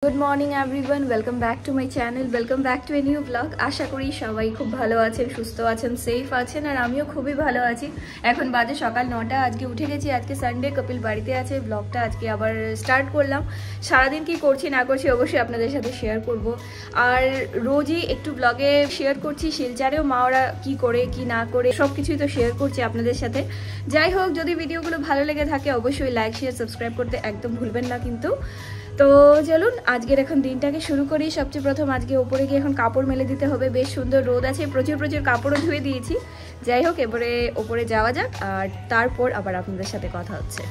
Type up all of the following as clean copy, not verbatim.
Good morning everyone welcome back to my channel welcome back to a new blog. आशा करी सबाई खूब भालो आछेन सुस्थ आछेन सेफ आछेन और आमिও खूबই ভালো আছি। এখন বাজে সকাল 9টা। আজকে উঠে গেছি, আজকে সানডে, কপিল বাড়িতে আছে। ব্লগটা আজকে আবার স্টার্ট করলাম। সারাদিন কি করছি না করছি অবশ্যই আপনাদের সাথে শেয়ার করব। আর রোজই একটু ব্লগে শেয়ার করছি শিলচরেও মা ওরা কি করে কি না করে সব কিছুই তো শেয়ার করছি আপনাদের সাথে। যাই হোক, যদি ভিডিওগুলো ভালো লেগে থাকে অবশ্যই লাইক শেয়ার সাবস্ক্রাইব করতে একদম ভুলবেন না কিন্তু। তো চলুন আজকের এখন দিনটাকে শুরু করি। সবচেয়ে প্রথম আজকে উপরে গিয়ে এখন কাপড় মেলে দিতে হবে। বেশ সুন্দর রোদ আছে, প্রচুর প্রচুর কাপড়ও ধুয়ে দিয়েছি। যাই হোক, এবারে উপরে যাওয়া যাক আর তারপর আবার আপনাদের সাথে কথা হচ্ছে।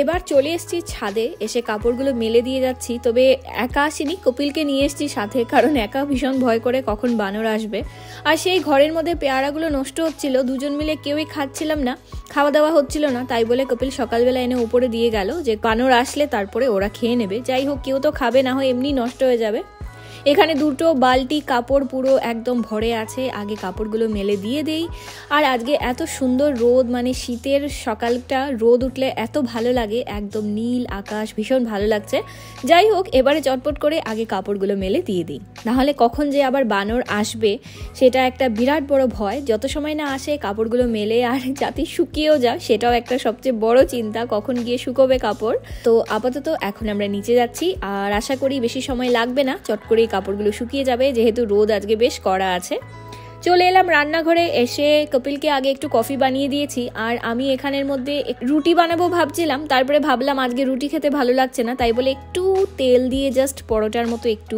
এবার চলে এসেছি ছাদে, এসে কাপড়গুলো মেলে দিয়ে যাচ্ছি। তবে একা আসিনি, কপিলকে নিয়ে এসেছি সাথে, কারণ একা ভীষণ ভয় করে কখন বানর আসবে। আর সেই ঘরের মধ্যে পেয়ারাগুলো নষ্ট হচ্ছিল, দুজন মিলে কেউই খাচ্ছিলাম না, খাওয়া দাওয়া হচ্ছিল না। তাই বলে কপিল সকালবেলা এনে উপরে দিয়ে গেল যে বানর আসলে তারপরে ওরা খেয়ে নেবে। যাই হোক, কেউ তো খাবে না, হয় এমনি নষ্ট হয়ে যাবে। এখানে দুটো বালতি কাপড় পুরো একদম ভরে আছে, আগে কাপড়গুলো মেলে দিয়ে দেই। আর আজকে এত সুন্দর রোদ, মানে শীতের সকালটা রোদ উঠলে এত ভালো লাগে, একদম নীল আকাশ, ভীষণ ভালো লাগছে। যাই হোক, এবারে চটপট করে আগে কাপড়গুলো মেলে দিয়ে দিই, নাহলে কখন যে আবার বানর আসবে সেটা একটা বিরাট বড় ভয়। যত সময় না আসে কাপড়গুলো মেলে আর যাতে শুকিয়েও যায় সেটাও একটা সবচেয়ে বড় চিন্তা, কখন গিয়ে শুকোবে কাপড়। তো আপাতত এখন আমরা নিচে যাচ্ছি আর আশা করি বেশি সময় লাগবে না, চট করে কাপড়গুলো শুকিয়ে যাবে, যেহেতু রোদ আজকে বেশ কড়া আছে। চলে এলাম রান্নাঘরে। এসে কপিলকে আগে একটু কফি বানিয়ে দিয়েছি আর আমি এখানের মধ্যে রুটি বানাবো ভাবছিলাম। তারপরে ভাবলাম আজকে রুটি খেতে ভালো লাগছে না, তাই বলে একটু তেল দিয়ে জাস্ট পরোটার মতো একটু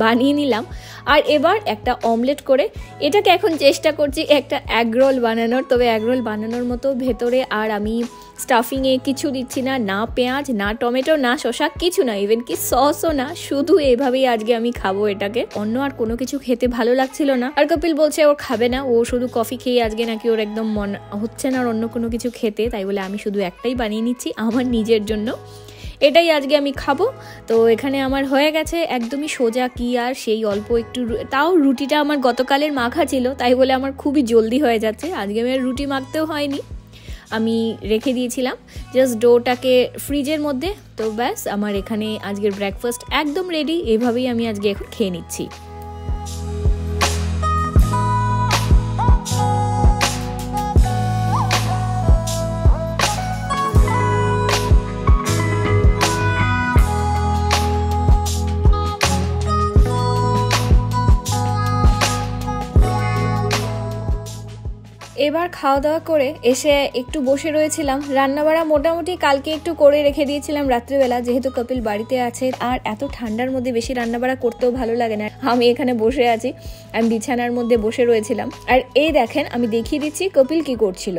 বানিয়ে নিলাম। আর এবার একটা অমলেট করে এটাকে এখন চেষ্টা করছি একটা এগ রোল বানানোর। তবে এগ রোল বানানোর মতো ভেতরে আর আমি স্টাফিংয়ে কিছু দিচ্ছি না, না পেঁয়াজ, না টমেটো, না শসা, কিছু না, ইভেন কি সসও না। শুধু এভাবেই আজকে আমি খাবো এটাকে, অন্য আর কোনো কিছু খেতে ভালো লাগছিল না। আর কপিল বলছে ওর খাবে না, ও শুধু কফি খেয়ে আজকে নাকি ওর একদম মন হচ্ছে না আর অন্য কোনো কিছু খেতে। তাই বলে আমি শুধু একটাই বানিয়ে নিচ্ছি আমার নিজের জন্য, এটাই আজকে আমি খাবো। তো এখানে আমার হয়ে গেছে একদমই সোজা, কি আর সেই অল্প একটু, তাও রুটিটা আমার গতকালের মাখা ছিল, তাই বলে আমার খুবই জলদি হয়ে যাচ্ছে। আজকে আমার রুটি মাখতেও হয়নি, আমি রেখে দিয়েছিলাম জাস্ট ডোটাকে ফ্রিজের মধ্যে। তো ব্যাস, আমার এখানে আজকের ব্রেকফাস্ট একদম রেডি। এভাবেই আমি আজকে এখন খেয়ে নিচ্ছি। এবার খাওয়া দাওয়া করে এসে একটু বসে রয়েছিলাম। রান্নাবাড়া মোটামুটি কালকে একটু করে রেখে দিয়েছিলাম রাত্রিবেলা, যেহেতু কপিল বাড়িতে আছে। আর এত ঠান্ডার মধ্যে বেশি রান্নাবাড়া করতেও ভালো লাগে না। আমি এখানে বসে আছি, আমি বিছানার মধ্যে বসে রয়েছিলাম। আর এই দেখেন, আমি দেখিয়ে দিচ্ছি কপিল কি করছিল।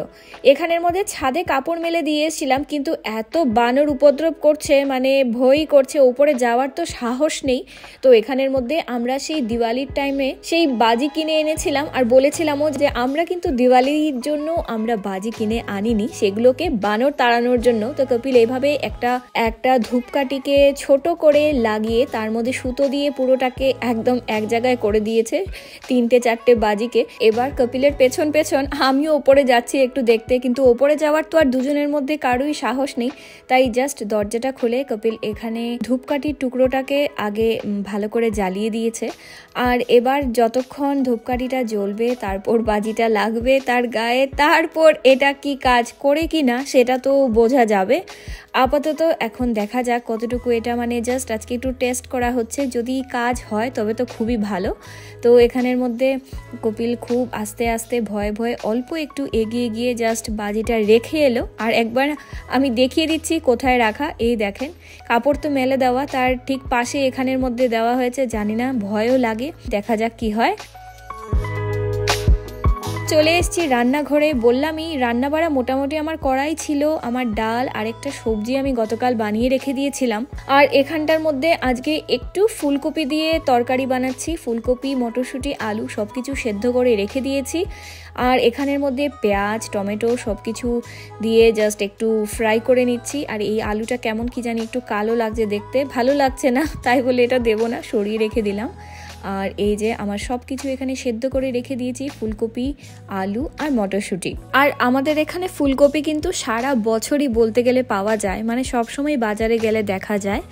এখানের মধ্যে ছাদে কাপড় মেলে দিয়ে এসেছিলাম, কিন্তু এত বানর উপদ্রব করছে, মানে ভয়ই করছে, উপরে যাওয়ার তো সাহস নেই। তো এখানের মধ্যে আমরা সেই দিওয়ালির টাইমে সেই বাজি কিনে এনেছিলাম আর বলেছিলামও যে আমরা কিন্তু দিওয়ালির জন্য আমরা বাজি কিনে আনিনি, সেগুলোকে বানর তাড়ানোর জন্য। তো কপিল এইভাবে একটা ধূপকাঠিকে ছোট করে লাগিয়ে তার মধ্যে সুতো দিয়ে পুরোটাকে একদম এক জায়গায় করে দিয়েছে, 3-4টে বাজিকে। এবার কপিলের পেছন পেছন আমিও ওপরে যাচ্ছি একটু দেখতে, কিন্তু ওপরে যাওয়ার তো আর দুজনের মধ্যে কারোই সাহস নেই। তাই জাস্ট দরজাটা খুলে কপিল এখানে ধূপকাঠির টুকরোটাকে আগে ভালো করে জ্বালিয়ে দিয়েছে। আর এবার যতক্ষণ ধূপকাঠিটা জ্বলবে তারপর বাজিটা লাগবে তার গায়ে, তারপর এটা কি কাজ করে কি না সেটা তো বোঝা যাবে। আপাতত এখন দেখা যাক কতটুকু এটা, মানে জাস্ট আজকে একটু টেস্ট করা হচ্ছে, যদি কাজ হয় তবে তো খুবই ভালো। তো এখানের মধ্যে কপিল খুব আস্তে আস্তে ভয়ে ভয়ে অল্প একটু এগিয়ে গিয়ে জাস্ট বাজিটা রেখে এলো। আর একবার আমি দেখিয়ে দিচ্ছি কোথায় রাখা। এই দেখেন, কাপড় তো মেলে দেওয়া, তার ঠিক পাশে এখানের মধ্যে দেওয়া হয়েছে। জানি না, ভয়ও লাগে, দেখা যাক কি হয়। চলে এসেছি রান্নাঘরে। বললামই রান্নাবাড়া মোটামুটি আমার করাই ছিল। আমার ডাল আর একটা সবজি আমি গতকাল বানিয়ে রেখে দিয়েছিলাম। আর এখানটার মধ্যে আজকে একটু ফুলকপি দিয়ে তরকারি বানাচ্ছি। ফুলকপি, মটরশুঁটি, আলু সব কিছু সেদ্ধ করে রেখে দিয়েছি। আর এখানের মধ্যে পেঁয়াজ, টমেটো সব কিছু দিয়ে জাস্ট একটু ফ্রাই করে নিচ্ছি। আর এই আলুটা কেমন কি জানি একটু কালো লাগছে দেখতে, ভালো লাগছে না, তাই বলে এটা দেবো না, সরিয়ে রেখে দিলাম। আর এই যে আমার সব কিছু এখানে সেদ্ধ করে রেখে দিয়েছি, ফুলকপি, আলু আর মটরশুঁটি। আর আমাদের এখানে ফুলকপি কিন্তু সারা বছরই বলতে গেলে পাওয়া যায়, মানে সবসময় বাজারে গেলে দেখা যায়।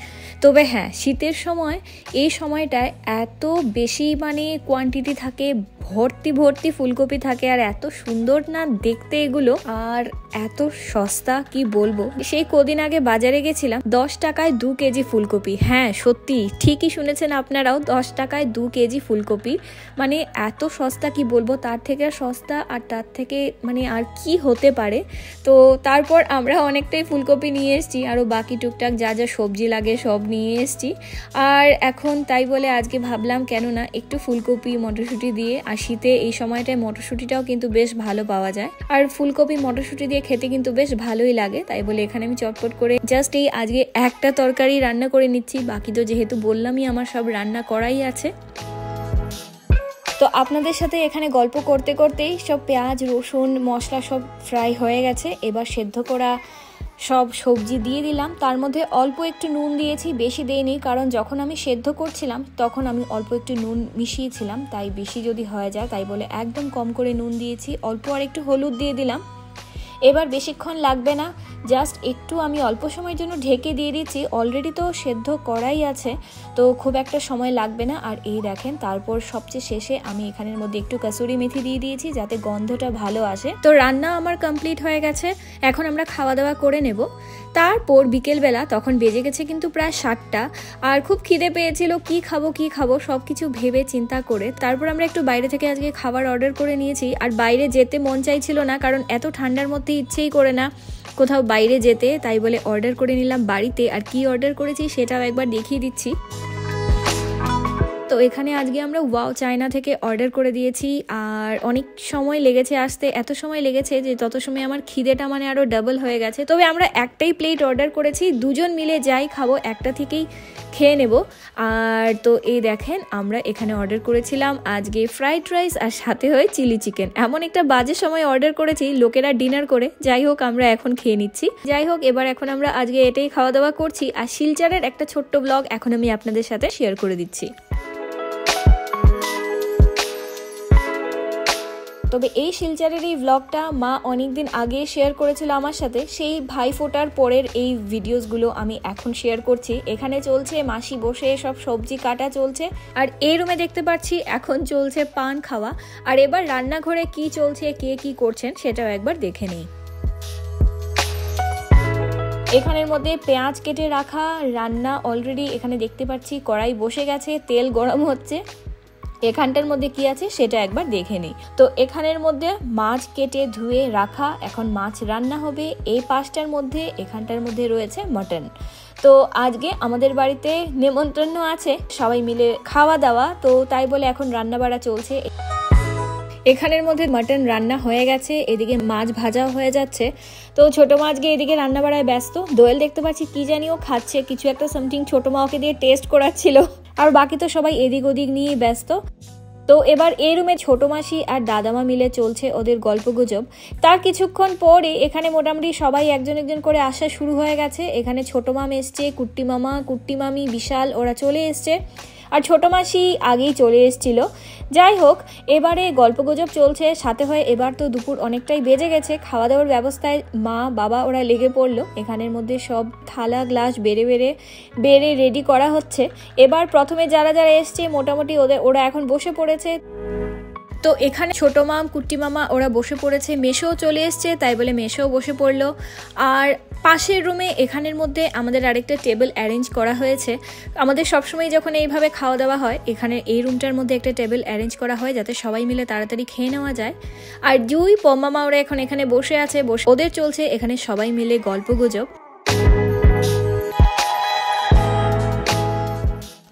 তবে হ্যাঁ, শীতের সময় এই সময়টায় এত বেশি মানে কোয়ান্টিটি থাকে, ভর্তি ভর্তি ফুলকপি থাকে, আর এত সুন্দর না দেখতে এগুলো, আর এত সস্তা কি বলবো। সেই কদিন আগে বাজারে গেছিলাম, 10 টাকায় 2 কেজি ফুলকপি। হ্যাঁ সত্যি, ঠিকই শুনেছেন আপনারাও, 10 টাকায় 2 কেজি ফুলকপি। মানে এত সস্তা কি বলবো, তার থেকে সস্তা আর তার থেকে মানে আর কি হতে পারে। তো তারপর আমরা অনেকটাই ফুলকপি নিয়ে এসেছি, আরও বাকি টুকটাক যা যা সবজি লাগে সব নিয়ে এসেছি। আর এখন তাই বলে আজকে ভাবলাম কেন না একটু ফুলকপি মটরশুঁটি দিয়ে, আর শীতে এই সময়টায় মটরশুঁটিটাও কিন্তু বেশ ভালো পাওয়া যায়, আর ফুলকপি মটরশুঁটি দিয়ে খেতে কিন্তু বেশ ভালোই লাগে। তাই বলে এখানে আমি চটপট করে জাস্ট এই আজকে একটা তরকারি রান্না করে নিচ্ছি, বাকি তো যেহেতু বললামই আমার সব রান্না করাই আছে। তো আপনাদের সাথে এখানে গল্প করতে করতেই সব পেঁয়াজ রসুন মশলা সব ফ্রাই হয়ে গেছে। এবার সেদ্ধ করা সব সবজি দিয়ে দিলাম, তার মধ্যে অল্প একটু নুন দিয়েছি, বেশি দেইনি, কারণ যখন আমি সেদ্ধ করছিলাম তখন আমি অল্প একটু নুন মিশিয়েছিলাম, তাই বেশি যদি হয়ে যায় তাই বলে একদম কম করে নুন দিয়েছি। অল্প আর একটু হলুদ দিয়ে দিলাম। এবার বেশিক্ষণ লাগবে না, জাস্ট একটু আমি অল্প সময়ের জন্য ঢেকে দিয়ে দিচ্ছি, অলরেডি তো সেদ্ধ করাই আছে, তো খুব একটা সময় লাগবে না। আর এই দেখেন, তারপর সবচেয়ে শেষে আমি এখানের মধ্যে একটু কাসুরি মেথি দিয়ে দিয়েছি যাতে গন্ধটা ভালো আসে। তো রান্না আমার কমপ্লিট হয়ে গেছে, এখন আমরা খাওয়া দাওয়া করে নেব। তারপর বিকেলবেলা তখন বেজে গেছে কিন্তু প্রায় 7টা, আর খুব খিদে পেয়েছিল, কি খাবো সব কিছু ভেবে চিন্তা করে তারপর আমরা একটু বাইরে থেকে আজকে খাবার অর্ডার করে নিয়েছি। আর বাইরে যেতে মন চাইছিল না, কারণ এত ঠান্ডার মধ্যে ইচ্ছেই করে না কোথাও বাইরে যেতে, তাই বলে অর্ডার করে নিলাম বাড়িতে। আর কি অর্ডার করেছি সেটাও একবার দেখিয়ে দিচ্ছি। তো এখানে আজকে আমরা ওয়াও চায়না থেকে অর্ডার করে দিয়েছি, আর অনেক সময় লেগেছে আসতে, এত সময় লেগেছে যে তত সময় আমার খিদেটা মানে আরও ডাবল হয়ে গেছে। তবে আমরা একটাই প্লেট অর্ডার করেছি, দুজন মিলে যাই খাবো একটা থেকেই খেয়ে নেব। আর তো এই দেখেন, আমরা এখানে অর্ডার করেছিলাম আজকে ফ্রাইড রাইস আর সাথে হয় চিলি চিকেন। এমন একটা বাজে সময় অর্ডার করেছি, লোকেরা ডিনার করে, যাই হোক আমরা এখন খেয়ে নিচ্ছি। যাই হোক, এবার এখন আমরা আজকে এটাই খাওয়া দাওয়া করছি। আর শিলচরের একটা ছোট্ট ব্লগ এখন আমি আপনাদের সাথে শেয়ার করে দিচ্ছি। তবে এই শিলচরের এই ব্লগটা মা অনেকদিন আগে শেয়ার করেছিল আমার সাথে, সেই ভাইফোঁটার পরের এই ভিডিওসগুলো আমি এখন শেয়ার করছি। এখানে চলছে মাসি বসে সব সবজি কাটা চলছে, আর এই রুমে দেখতে পাচ্ছি এখন চলছে পান খাওয়া। আর এবার রান্নাঘরে কি চলছে, কে কি করছেন সেটাও একবার দেখে নিই। এখানের মধ্যে পেঁয়াজ কেটে রাখা, রান্না অলরেডি এখানে দেখতে পাচ্ছি কড়াই বসে গেছে, তেল গরম হচ্ছে। এখানটার মধ্যে কি আছে সেটা একবার দেখে নিই। তো এখানের মধ্যে মাছ কেটে ধুয়ে রাখা, এখন মাছ রান্না হবে। এই পাশটার মধ্যে এখানটার মধ্যে রয়েছে মটন। তো আজকে আমাদের বাড়িতে নেমন্তন্ন আছে, সবাই মিলে খাওয়া দাওয়া, তো তাই বলে এখন রান্না বাড়া চলছে। এখানের মধ্যে মাটন রান্না হয়ে গেছে, এদিকে মাছ ভাজাও হয়ে যাচ্ছে। তো ছোট মাছ গিয়ে এদিকে রান্না বাড়ায় ব্যস্ত। দোয়েল দেখতে পাচ্ছি কি জানিও খাচ্ছে, কিছু একটা সামথিং ছোট মা ওকে দিয়ে টেস্ট করাচ্ছিল, আর বাকি তো সবাই এদিক ওদিক নিয়ে ব্যস্ত। তো এবার এই রুমে ছোট মাসি আর দাদামা মিলে চলছে ওদের গল্পগুজব। তার কিছুক্ষণ পরে এখানে মোটামুটি সবাই একজন একজন করে আসা শুরু হয়ে গেছে। এখানে ছোট মাম এসছে, কুট্টি মামা, কুট্টি মামি, বিশাল, ওরা চলে এসছে, আর ছোট মাসি আগেই চলে এসেছিল। যাই হোক, এবারে গল্পগুজব চলছে সাথে হয়। এবার তো দুপুর অনেকটাই বেজে গেছে, খাওয়া দাওয়ার ব্যবস্থায় মা বাবা ওরা লেগে পড়লো। এখানের মধ্যে সব থালা গ্লাস বেড়ে রেডি করা হচ্ছে। এবার প্রথমে যারা যারা এসছে মোটামুটি ওরা এখন বসে পড়েছে। তো এখানে ছোট মাম, কুট্টি মামা ওরা বসে পড়েছে, মেশোও চলে এসছে, তাই বলে মেশোও বসে পড়লো। আর পাশের রুমে এখানের মধ্যে আমাদের আরেকটা টেবিল অ্যারেঞ্জ করা হয়েছে। আমাদের সবসময় যখন এইভাবে খাওয়া দাওয়া হয়, এখানে এই রুমটার মধ্যে একটা টেবিল অ্যারেঞ্জ করা হয় যাতে সবাই মিলে তাড়াতাড়ি খেয়ে নেওয়া যায়। আর জুই, পম্মামা ওরা এখন এখানে বসে আছে, ওদের চলছে এখানে সবাই মিলে গল্পগুজব।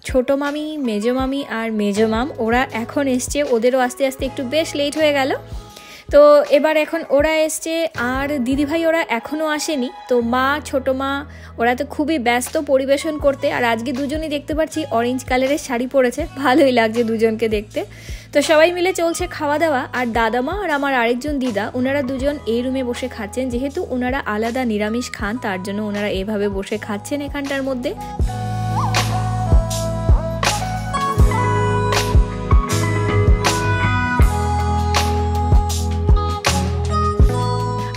ছোট মামি, মেজো মামি আর মেজো মাম ওরা এখন এসছে, ওদেরও আস্তে আস্তে একটু বেশ লেট হয়ে গেল। তো এবার এখন ওরা এসছে, আর দিদিভাই ওরা এখনও আসেনি। তো মা, ছোট মা ওরা তো খুবই ব্যস্ত পরিবেশন করতে। আর আজকে দুজনই দেখতে পাচ্ছি অরেঞ্জ কালারের শাড়ি পরেছে, ভালোই লাগছে দুজনকে দেখতে। তো সবাই মিলে চলছে খাওয়া দাওয়া। আর দাদামা আর আমার আরেকজন দিদা, ওনারা দুজন এই রুমে বসে খাচ্ছেন। যেহেতু ওনারা আলাদা নিরামিষ খান, তার জন্য ওনারা এভাবে বসে খাচ্ছেন এখানটার মধ্যে।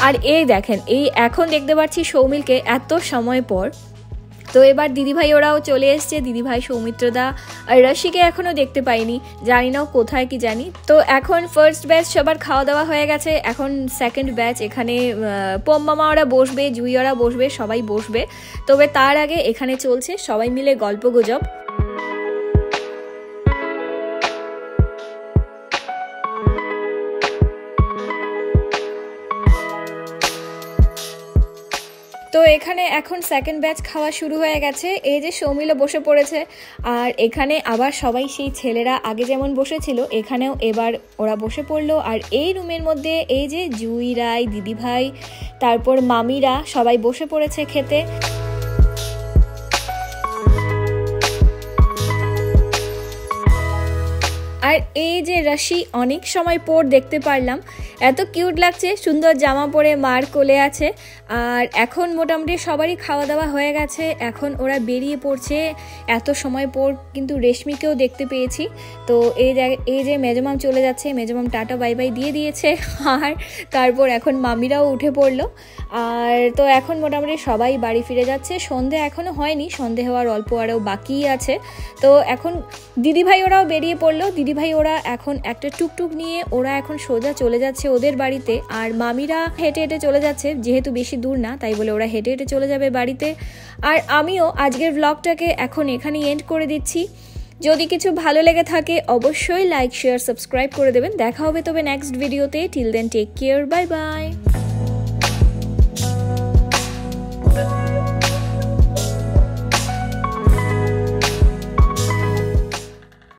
আর এই দেখেন, এই এখন দেখতে পাচ্ছি সৌমিলকে এত সময় পর। তো এবার দিদিভাই ওরাও চলে এসছে, দিদিভাই সৌমিত্রদা আর রশিকে এখনও দেখতে পাইনি, জানি না কোথায় কি জানি। তো এখন ফার্স্ট ব্যাচ সবার খাওয়া দাওয়া হয়ে গেছে, এখন সেকেন্ড ব্যাচ এখানে পম মামা ওরা বসবে, জুই ওরা বসবে, সবাই বসবে। তবে তার আগে এখানে চলছে সবাই মিলে গল্প গুজব। তো এখানে এখন সেকেন্ড ব্যাচ খাওয়া শুরু হয়ে গেছে, এই যে সৌমিলও বসে পড়েছে। আর এখানে আবার সবাই সেই ছেলেরা আগে যেমন বসেছিল এখানেও এবার ওরা বসে পড়লো। আর এই রুমের মধ্যে এই যে জুই রায়, দিদিভাই, তারপর মামিরা সবাই বসে পড়েছে খেতে। আর এই যে রশি অনেক সময় পর দেখতে পারলাম, এত কিউট লাগছে, সুন্দর জামা পরে মার কোলে আছে। আর এখন মোটামুটি সবারই খাওয়া দাওয়া হয়ে গেছে, এখন ওরা বেরিয়ে পড়ছে এত সময় পর। কিন্তু রেশমিকেও দেখতে পেয়েছি। তো এই যে মেজমাম চলে যাচ্ছে, মেজমাম টাটা বাই বাই দিয়ে দিয়েছে। আর তারপর এখন মামিরাও উঠে পড়লো। আর তো এখন মোটামুটি সবাই বাড়ি ফিরে যাচ্ছে। সন্ধে এখনও হয়নি, সন্ধে হওয়ার অল্প আরও বাকিই আছে। তো এখন দিদিভাই ওরাও বেরিয়ে পড়লো। দিদিভাই ওরা এখন একটা টুকটুক নিয়ে ওরা এখন সোজা চলে যাচ্ছে ওদের বাড়িতে। আর মামিরা হেঁটে হেঁটে চলে যাচ্ছে, যেহেতু বেশি দূর না তাই বলে ওরা হেঁটে হেঁটে চলে যাবে বাড়িতে। আর আমিও আজকের ব্লগটাকে এখন এখানেই এন্ড করে দিচ্ছি। যদি কিছু ভালো লেগে থাকে অবশ্যই লাইক, শেয়ার, সাবস্ক্রাইব করে দেবেন। দেখা হবে তবে নেক্সট ভিডিওতে। Till then take care, bye by.